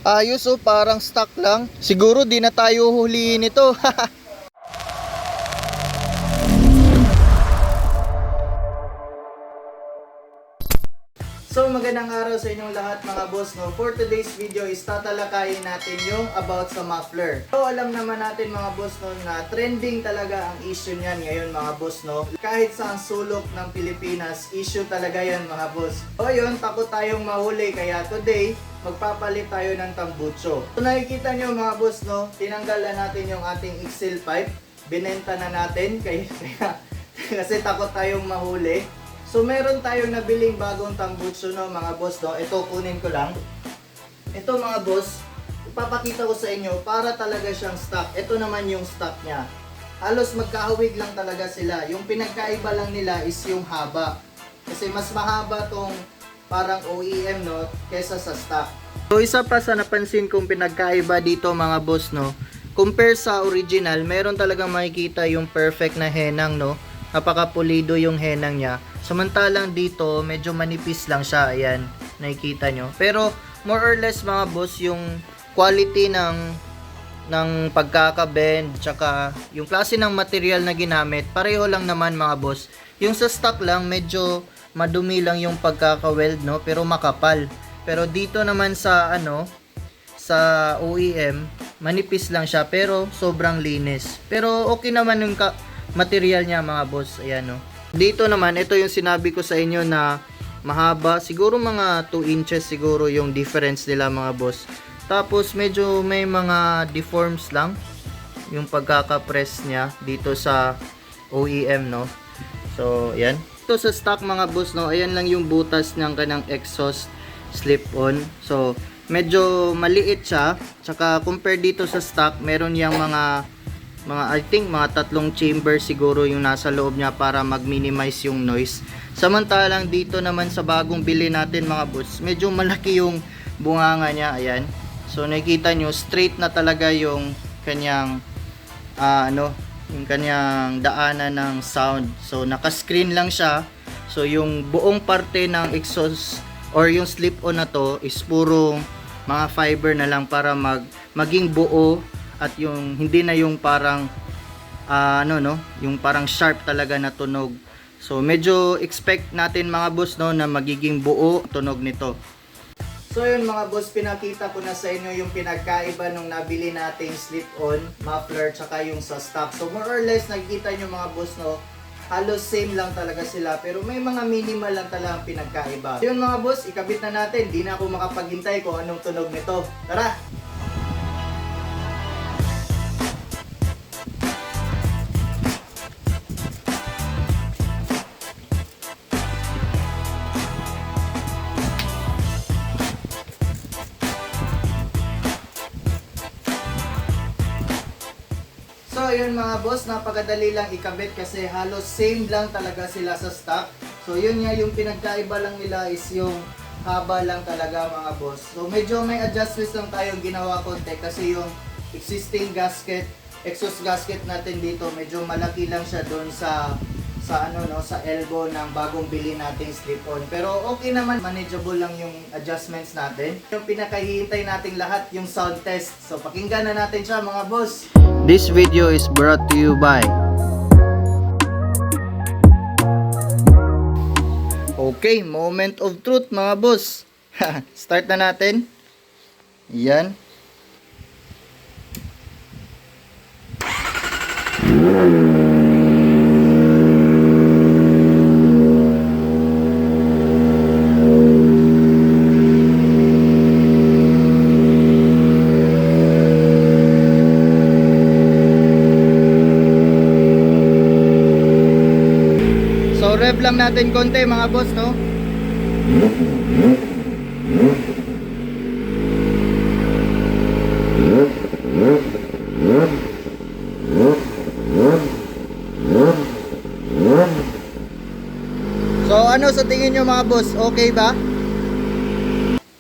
Ayos oh, parang stock lang. Siguro di na tayo huliin ito. So magandang araw sa inyong lahat mga boss, no? For today's video is tatalakayin natin yung about sa muffler. So alam naman natin mga boss, no, na trending talaga ang issue niyan ngayon mga boss, no? Kahit sa sulok ng Pilipinas, issue talaga yan mga boss. O yun, takot tayong mahuli kaya today, magpapalit tayo ng tambucho. So nakikita nyo mga boss, no, tinanggal na natin yung ating Excel pipe. Binenta na natin kasi takot tayong mahuli. So meron tayong nabiling bagong tambucho, no mga boss, no. Ito kunin ko lang. Ito mga boss, ipapakita ko sa inyo para talaga siyang stock. Ito naman yung stock niya. Halos magkahawig lang talaga sila. Yung pinagkaiba lang nila is yung haba. Kasi mas mahaba tong parang OEM, no, kesa sa stock. So isa pa sa napansin kong pinagkaiba dito mga boss, no, compare sa original, meron talagang makikita yung perfect na henang, no. Napakapulido yung henang niya. Samantalang dito, medyo manipis lang siya. Ayan, nakikita nyo. Pero, more or less mga boss, yung quality ng pagkaka-bend, tsaka yung klase ng material na ginamit, pareho lang naman mga boss. Yung sa stock lang, medyo madumi lang yung pagkaka-weld, no? Pero makapal. Pero dito naman sa, sa OEM, manipis lang siya, pero sobrang linis. Pero okay naman yung material niya mga boss. Ayan, no. Dito naman, ito yung sinabi ko sa inyo na mahaba. Siguro mga 2 inches siguro yung difference nila mga boss. Tapos medyo may mga deforms lang yung pagkaka-press niya dito sa OEM, no. So, ayan. Ito sa stock mga boss, no. Ayan lang yung butas ng kanang exhaust slip-on. So, medyo maliit siya. Tsaka compare dito sa stock, meron yang mga I think mga 3 chamber siguro yung nasa loob niya para mag-minimize yung noise. Samantalang dito naman sa bagong bili natin mga boss, medyo malaki yung bunganga niya. Ayan. So nakikita nyo, straight na talaga yung kanyang yung kanyang daanan ng sound. So naka-screen lang siya. So yung buong parte ng exhaust or yung slip-on na to is puro mga fiber na lang para maging buo. At yung hindi na yung parang yung parang sharp talaga na tunog. So medyo expect natin mga boss, no, na magiging buo tunog nito. So yun mga boss, pinakita ko na sa inyo yung pinagkaiba nung nabili nating slip-on, muffler, tsaka yung sa stock. So more or less nakikita nyo mga boss, no, halos same lang talaga sila, pero may mga minimal lang talagang pinagkaiba. Yun mga boss, ikabit na natin. Di na ako makapaghintay kung anong tunog nito. Tara! So yun mga boss, napakadali lang ikabit kasi halos same lang talaga sila sa stock. So yun nga, yung pinagkaiba lang nila is yung haba lang talaga mga boss. So medyo may adjustments lang tayong ginawa konti kasi yung existing gasket, exhaust gasket natin dito, medyo malaki lang siya doon sa sa elbow ng bagong bili nating slip-on. Pero okay naman, manageable lang yung adjustments natin. Yung pinakahihintay nating lahat, yung sound test. So pakinggan na natin siya mga boss. This video is brought to you by Okay, moment of truth mga boss. Start na natin. Yan. Rev lang natin konti mga boss, no? So ano sa tingin nyo mga boss, okay ba?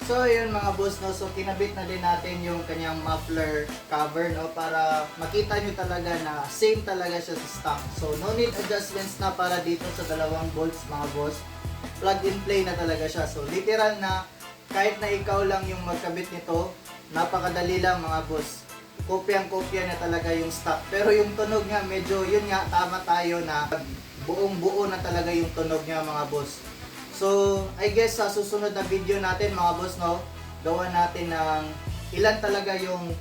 So yun mga boss, no, so kinabit na din natin yung kanyang muffler cover, no, para makita nyo talaga na same talaga siya sa stock. So no need adjustments na para dito sa dalawang bolts mga boss. Plug and play na talaga siya. So literal na kahit na ikaw lang yung magkabit nito, napakadali lang mga boss. Kopyang-kopya na talaga yung stock. Pero yung tunog niya, medyo yun nga, tama tayo na buong-buo na talaga yung tunog niya mga boss. So, I guess sa susunod na video natin mga boss, no, gawa natin ng ilan talaga yung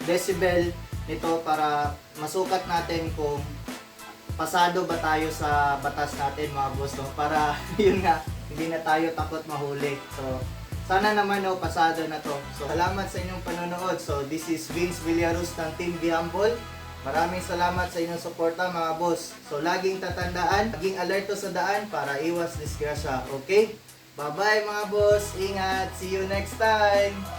decibel nito para masukat natin kung pasado ba tayo sa batas natin mga boss, no? Para yun nga, hindi na tayo takot mahuli. So, sana naman no, pasado na to. So, salamat sa inyong panonood. So, this is Vince Villarus ng Team Be Humble. Maraming salamat sa inyong suporta mga boss. So, laging tatandaan, laging alerto sa daan para iwas disgrasya. Okay? Bye-bye mga boss. Ingat. See you next time.